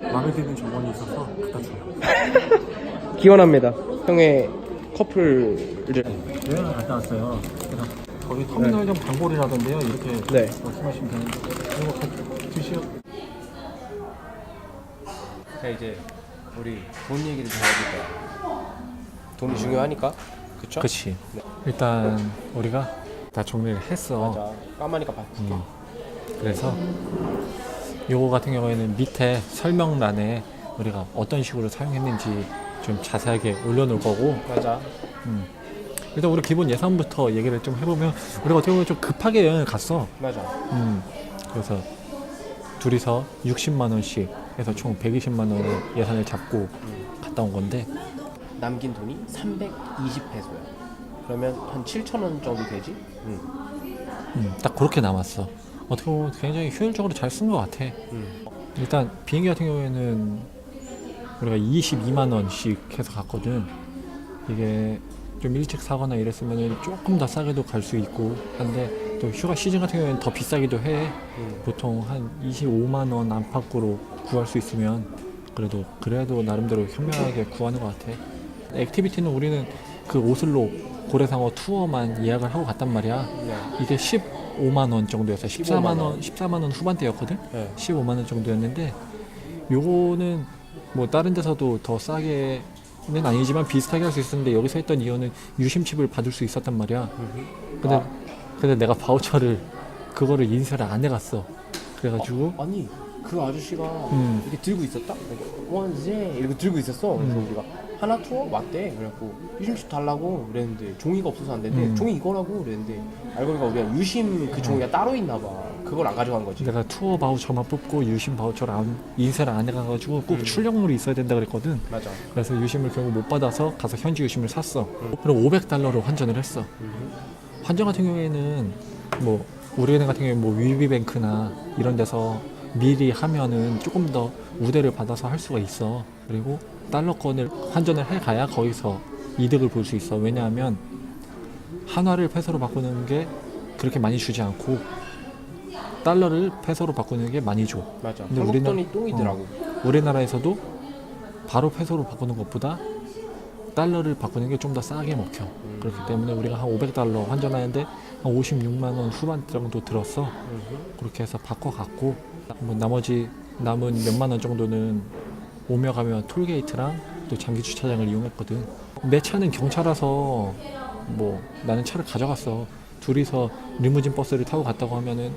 마음에 드는 정원이 있어서 갖다 줘요. 기원합니다. 형의 커플을. 여행을 갔다 왔어요. 그래서 거기 터미널점 단골이라던데요. 이렇게 네. 말씀하시면 되는데 이거 같이 드시오. 자, 이제 우리 돈 얘기를 좀 해볼까요? 돈이 중요하니까. 그쵸? 그치. 네. 일단 우리가 다 정리를 했어. 맞아. 까마니까 바꿀게. 그래서 요거 같은 경우에는 밑에 설명란에 우리가 어떤 식으로 사용했는지 좀 자세하게 올려놓을 거고, 맞아. 일단 우리 기본 예산부터 얘기를 좀 해보면 우리가 어떻게 보면 좀 급하게 여행을 갔어. 맞아. 그래서 둘이서 60만 원씩 해서 총 120만 원의 예산을 잡고 갔다 온 건데, 남긴 돈이 320페소야. 그러면 한 7,000원 정도 되지? 딱 그렇게 남았어. 어떻게 보면 굉장히 효율적으로 잘 쓴 것 같아. 일단 비행기 같은 경우에는 우리가 22만 원씩 해서 갔거든. 이게 좀 일찍 사거나 이랬으면 조금 더 싸게도 갈 수 있고 한데, 또 휴가 시즌 같은 경우에는 더 비싸기도 해. 보통 한 25만 원 안팎으로 구할 수 있으면 그래도 나름대로 현명하게 구하는 것 같아. 액티비티는 우리는 그 오슬로 고래상어 투어만 예약을 하고 갔단 말이야. 네. 이게 15만 원 정도였어. 14만 원 후반대였거든. 네. 15만 원 정도였는데, 요거는 뭐 다른 데서도 더 싸게는 아니지만 비슷하게 할 수 있었는데, 여기서 했던 이유는 유심칩을 받을 수 있었단 말이야. 근데 내가 바우처를 그거를 인쇄를 안 해갔어. 그래가지고 아니, 그 아저씨가 이렇게 들고 있었다? 원제 이렇게 들고 있었어. 그래서 우리가 하나 투어 맞대. 그래갖고 유심칩 달라고 그랬는데 종이가 없어서 안 되는데 종이 이거라고 그랬는데 알고 보니까 우리가 유심 그 종이가 따로 있나 봐. 그걸 안 가져간 거지. 내가 투어 바우처만 뽑고 유심 바우처를 인쇄를 안 해가가지고 꼭 출력물이 있어야 된다 그랬거든. 맞아. 그래서 유심을 결국 못 받아서 가서 현지 유심을 샀어. 그럼 500달러로 환전을 했어. 환전 같은 경우에는 뭐 우리은행 같은 경우에 뭐 위비뱅크나 이런 데서 미리 하면은 조금 더 우대를 받아서 할 수가 있어. 그리고 달러권을 환전을 해가야 거기서 이득을 볼 수 있어. 왜냐하면 한화를 페소로 바꾸는 게 그렇게 많이 주지 않고 달러를 페소로 바꾸는 게 많이 줘. 맞아. 근데 한국 돈이 똥이더라고. 우리나라에서도 바로 페소로 바꾸는 것보다 달러를 바꾸는 게 좀 더 싸게 먹혀. 그렇기 때문에 우리가 한 500달러 환전하는데 한 56만 원 후반 정도 들었어. 그렇게 해서 바꿔갖고 뭐 나머지 남은 몇만 원 정도는 오며 가며 톨게이트랑 또 장기 주차장을 이용했거든. 내 차는 경차라서 뭐 나는 차를 가져갔어. 둘이서 리무진 버스를 타고 갔다고 하면은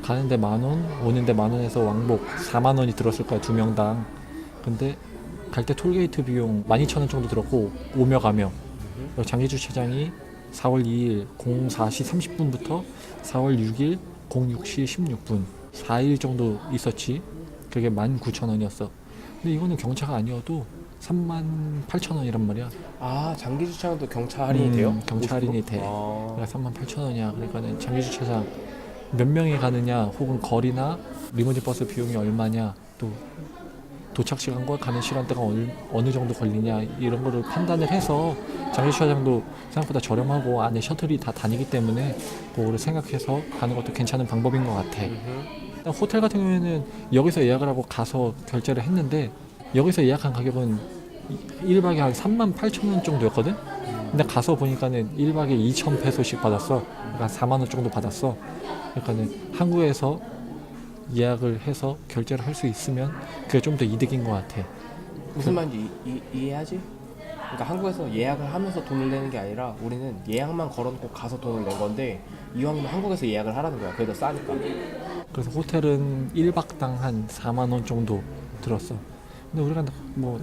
가는데 10,000원, 오는데 10,000원에서 왕복 4만 원이 들었을 거야, 2명당. 근데 갈 때 톨게이트 비용 12,000원 정도 들었고, 오며 가며 장기 주차장이 4월 2일 04시 30분부터 4월 6일 06시 16분 4일 정도 있었지. 그게 19,000원이었어. 근데 이거는 경차가 아니어도 38,000원이란 말이야. 아, 장기 주차장도 경차 할인이 돼요? 경차 할인이 돼. 아. 그러니까 38,000원이야. 그러니까는 장기 주차장 몇 명이 가느냐, 혹은 거리나 리무진 버스 비용이 얼마냐, 또 도착 시간과 가는 시간대가 어느 정도 걸리냐, 이런 거를 판단을 해서 장기 주차장도 생각보다 저렴하고 안에 셔틀이 다 다니기 때문에 그거를 생각해서 가는 것도 괜찮은 방법인 것 같아. 호텔 같은 경우에는 여기서 예약을 하고 가서 결제를 했는데, 여기서 예약한 가격은 1박에 한 38,000원 정도였거든? 근데 가서 보니까는 1박에 2,000페소씩 받았어. 그러니까 4만 원 정도 받았어. 그러니까는 한국에서 예약을 해서 결제를 할 수 있으면 그게 좀 더 이득인 것 같아. 무슨 말인지 이해하지? 그러니까 한국에서 예약을 하면서 돈을 내는 게 아니라 우리는 예약만 걸어놓고 가서 돈을 낸 건데, 이왕이면 한국에서 예약을 하라는 거야. 그게 더 싸니까. 그래서 호텔은 1박당 한 4만 원 정도 들었어. 근데 우리가 뭐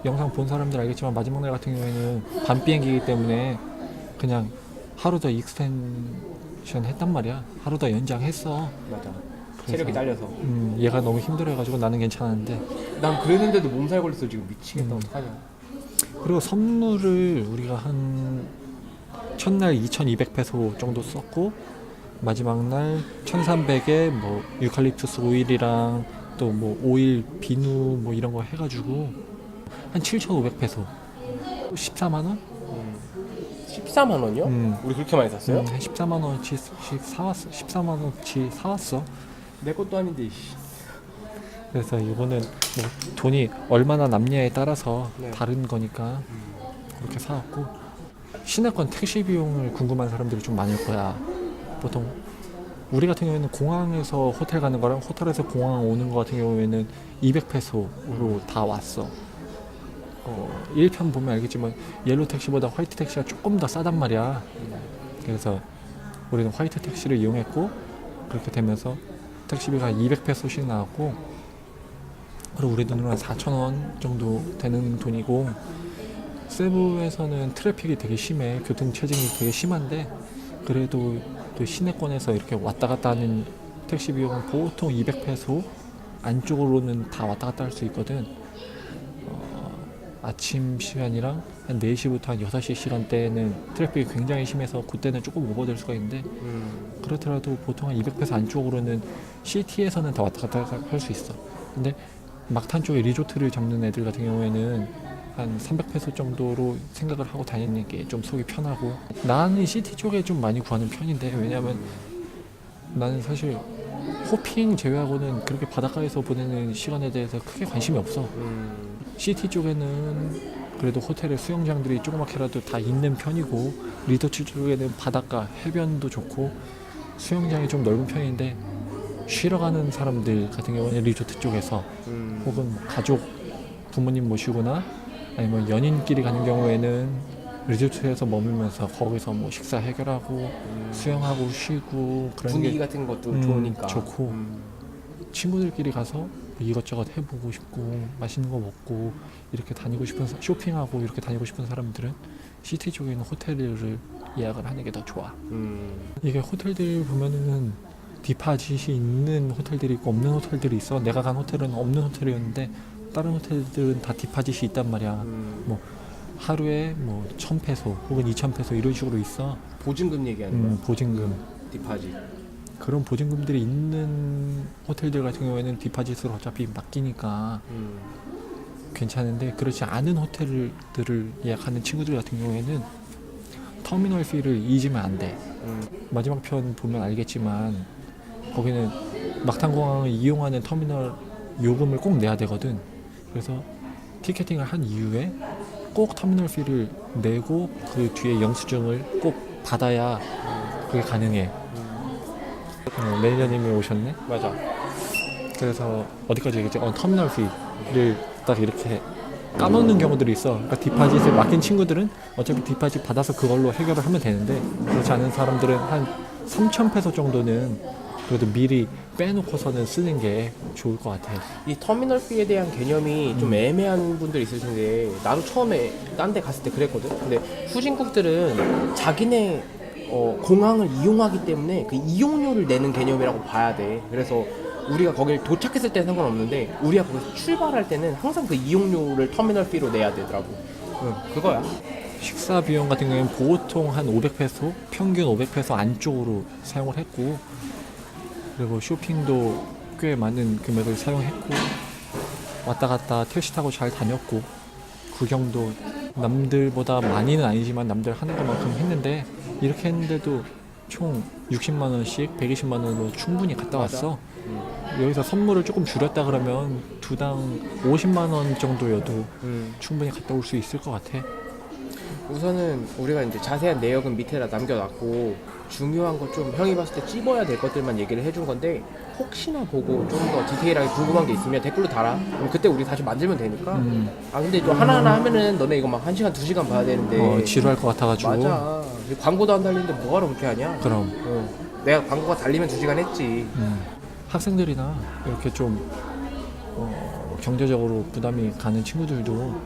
영상 본 사람들 알겠지만 마지막 날 같은 경우에는 밤 비행기이기 때문에 그냥 하루 더 익스텐션 했단 말이야. 하루 더 연장했어. 맞아. 체력이 딸려서. 얘가 너무 힘들어해가지고 나는 괜찮았는데. 난 그랬는데도 몸살 걸려서 지금 미치겠다. 어떡하냐. 그리고 선물을 우리가 한 첫날 2,200페소 정도 썼고, 마지막 날 1,300에 뭐 유칼립투스 오일이랑 또 뭐 오일 비누 뭐 이런 거 해가지고 한 7,500페소, 14만 원? 14만 원이요? 우리 그렇게 많이 샀어요? 한 14만 원치 사왔어. 14만 원치 사왔어. 내 것도 아닌데. 그래서 이거는 뭐 돈이 얼마나 남냐에 따라서 네. 다른 거니까 그렇게 사왔고, 시내권 택시 비용을 궁금한 사람들이 좀 많을 거야. 보통 우리 같은 경우에는 공항에서 호텔 가는 거랑 호텔에서 공항 오는 거 같은 경우에는 200페소로 다 왔어. 1편 보면 알겠지만 옐로 택시보다 화이트 택시가 조금 더 싸단 말이야. 그래서 우리는 화이트 택시를 이용했고, 그렇게 되면서 택시비가 200페소씩 나왔고, 그리고 우리 돈으로 한 4,000원 정도 되는 돈이고, 세부에서는 트래픽이 되게 심해. 교통 체증이 되게 심한데, 그래도 또 시내권에서 이렇게 왔다 갔다 하는 택시 비용은 보통 200페소 안쪽으로는 다 왔다 갔다 할 수 있거든. 아침 시간이랑 한 4시부터 한 6시 시간대에는 트래픽이 굉장히 심해서 그때는 조금 오버될 수가 있는데, 그렇더라도 보통 한 200페소 안쪽으로는 시티에서는 다 왔다 갔다 할 수 있어. 근데 막탄 쪽에 리조트를 잡는 애들 같은 경우에는 한 300페소 정도로 생각을 하고 다니는 게 좀 속이 편하고, 나는 시티 쪽에 좀 많이 구하는 편인데, 왜냐면 나는 사실 호핑 제외하고는 그렇게 바닷가에서 보내는 시간에 대해서 크게 관심이 없어. 시티 쪽에는 그래도 호텔에 수영장들이 조그맣게라도 다 있는 편이고, 리조트 쪽에는 바닷가 해변도 좋고 수영장이 좀 넓은 편인데, 쉬러 가는 사람들 같은 경우는 리조트 쪽에서 혹은 뭐 가족 부모님 모시거나 아니면 연인끼리 가는 경우에는 리조트에서 머물면서 거기서 뭐 식사 해결하고 수영하고 쉬고 그런 분위기 게 같은 것도 좋으니까 좋고, 친구들끼리 가서 뭐 이것저것 해보고 싶고 맛있는 거 먹고 이렇게 다니고 싶은 쇼핑하고 이렇게 다니고 싶은 사람들은 시티 쪽에 있는 호텔을 예약을 하는 게 더 좋아. 이게 호텔들 보면은 디파짓이 있는 호텔들이 있고 없는 호텔들이 있어. 내가 간 호텔은 없는 호텔이었는데 다른 호텔들은 다 디파짓이 있단 말이야. 뭐 하루에 뭐 1,000페소 혹은 2,000페소 이런 식으로 있어. 보증금 얘기하는 거야. 보증금. 디파짓. 그런 보증금들이 있는 호텔들 같은 경우에는 디파짓으로 어차피 맡기니까 괜찮은데, 그렇지 않은 호텔들을 예약하는 친구들 같은 경우에는 터미널 피를 잊으면 안 돼. 마지막 편 보면 알겠지만 거기는 막탄공항을 이용하는 터미널 요금을 꼭 내야 되거든. 그래서 티켓팅을 한 이후에 꼭 터미널 피를 내고 그 뒤에 영수증을 꼭 받아야 그게 가능해. 매니저님이 오셨네. 맞아. 그래서 어디까지 얘기했지? 터미널 피를 딱 이렇게 까먹는 경우들이 있어. 그러니까 디파짓을 맡긴 친구들은 어차피 디파짓 받아서 그걸로 해결을 하면 되는데, 그렇지 않은 사람들은 한 3,000페소 정도는 그래도 미리 빼놓고서는 쓰는 게 좋을 것 같아. 이 터미널 피에 대한 개념이 좀 애매한 분들 있을 텐데, 나도 처음에 딴 데 갔을 때 그랬거든. 근데 후진국들은 자기네 공항을 이용하기 때문에 그 이용료를 내는 개념이라고 봐야 돼. 그래서 우리가 거길 도착했을 때는 상관없는데, 우리가 거기서 출발할 때는 항상 그 이용료를 터미널 피로 내야 되더라고. 그거야. 식사 비용 같은 경우에는 보통 한 500페소, 평균 500페소 안쪽으로 사용을 했고, 그리고 쇼핑도 꽤 많은 금액을 사용했고, 왔다 갔다 택시 타고 잘 다녔고, 구경도 남들보다 많이는 아니지만 남들 하는 것만큼 했는데, 이렇게 했는데도 총 60만 원씩 120만 원으로 충분히 갔다 왔어. 여기서 선물을 조금 줄였다 그러면 두당 50만 원 정도여도 충분히 갔다 올 수 있을 것 같아. 우선은 우리가 이제 자세한 내역은 밑에다 남겨놨고, 중요한 거 좀 형이 봤을 때 찝어야 될 것들만 얘기를 해준 건데, 혹시나 보고 좀 더 디테일하게 궁금한 게 있으면 댓글로 달아. 그럼 그때 우리 다시 만들면 되니까. 아 근데 또 하나하나 하면은 너네 이거 막 1시간 2시간 봐야 되는데 지루할 것 같아가지고. 맞아. 광고도 안 달리는데 뭐하러 그렇게 하냐. 그럼 내가 광고가 달리면 2시간 했지. 학생들이나 이렇게 좀 경제적으로 부담이 가는 친구들도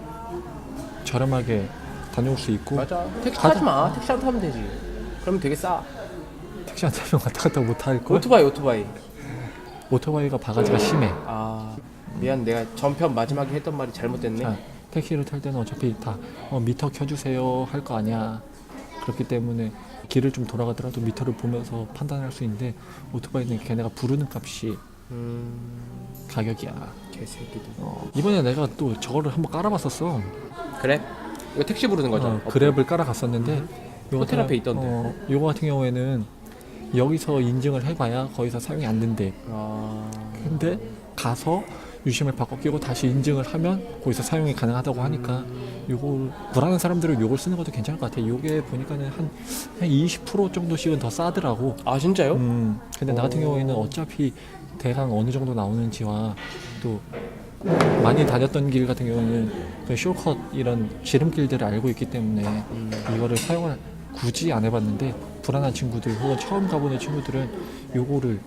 저렴하게 다녀올 수 있고. 맞아. 택시 타지 마. 택시 안 타면 되지. 그러면 되게 싸. 택시 안 타면 왔다 갔다 못 할걸? 오토바이. 오토바이가 바가지가 심해. 아 미안, 내가 전편 마지막에 했던 말이 잘못됐네. 택시를 탈 때는 어차피 다 미터 켜주세요 할 거 아니야. 그렇기 때문에 길을 좀 돌아가더라도 미터를 보면서 판단할 수 있는데, 오토바이는 걔네가 부르는 값이 가격이야. 개새끼들. 이번에 내가 또 저거를 한번 깔아봤었어. 그래? 이거 택시 부르는 거죠? 그랩을 깔아갔었는데, 호텔 앞에 있던데. 요거 같은 경우에는 여기서 인증을 해봐야 거기서 사용이 안 된대. 근데 가서 유심을 바꿔 끼고 다시 인증을 하면 거기서 사용이 가능하다고 하니까 요걸 불안한 사람들은 요걸 쓰는 것도 괜찮을 것 같아. 요게 보니까는 한 20% 정도씩은 더 싸더라고. 아 진짜요? 근데 나 같은 경우에는 어차피 대강 어느 정도 나오는지와 또 많이 다녔던 길 같은 경우는 그 쇼컷 이런 지름길들을 알고 있기 때문에 이거를 사용을 굳이 안 해봤는데 불안한 친구들 혹은 처음 가보는 친구들은 요거를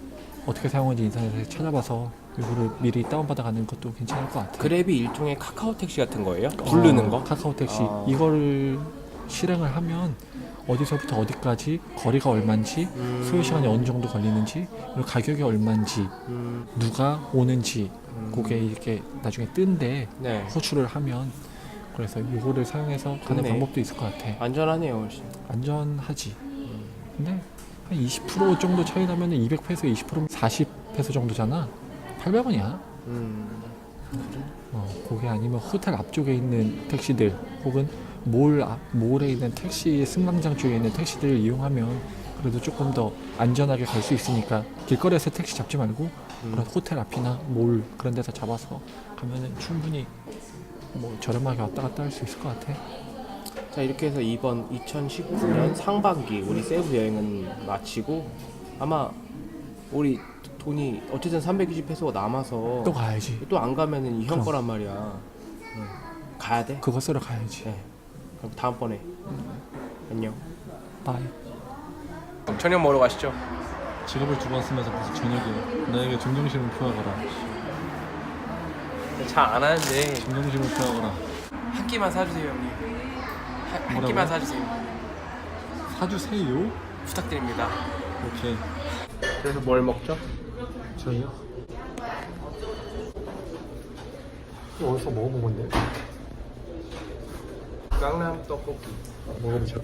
어떻게 사용하는지 인터넷에 찾아봐서 요거를 미리 다운받아 가는 것도 괜찮을 것 같아. 그랩이 일종의 카카오 택시 같은 거예요? 부르는 거? 카카오 택시 아. 이거를 실행을 하면 어디서부터 어디까지 거리가 얼마인지 소요 시간이 어느 정도 걸리는지 그리고 가격이 얼마인지 누가 오는지 그게 이렇게 나중에 뜬데 네. 호출을 하면 그래서 이거를 사용해서 가는 좋네. 방법도 있을 것 같아. 안전하네요 훨씬. 안전하지. 근데 한 20% 정도 차이 나면 200페소 20%면 40페소 정도잖아. 800원이야. 그게 아니면 호텔 앞쪽에 있는 택시들 혹은 몰에 있는 택시 승강장 쪽에 있는 택시들을 이용하면 그래도 조금 더 안전하게 갈 수 있으니까 길거리에서 택시 잡지 말고 그런 호텔 앞이나 몰 그런 데서 잡아서 가면은 충분히 뭐 저렴하게 왔다 갔다 할 수 있을 것 같아. 자 이렇게 해서 이번 2019년 상반기 우리 세부 여행은 마치고 아마 우리 돈이 어쨌든 320페소가 남아서 또 가야지. 또 안 가면은 이 형 그럼. 거란 말이야. 가야 돼? 그거 쓰러 가야지. 네. 그럼 다음번에 안녕. 바이. 저녁 먹으러 가시죠. 직업을 두고 왔으면서 무슨 저녁이야. 나에게 존경심을 표하거라. 잘 안 하는데 존경심을 표하거라. 한 끼만 사주세요 형님. 한 뭐라고요? 끼만 사주세요. 사주세요. 부탁드립니다. 오케이. 그래서 뭘 먹죠? 저희요? 어디서 먹어본 건데? 강남 떡볶이. 먹어보죠.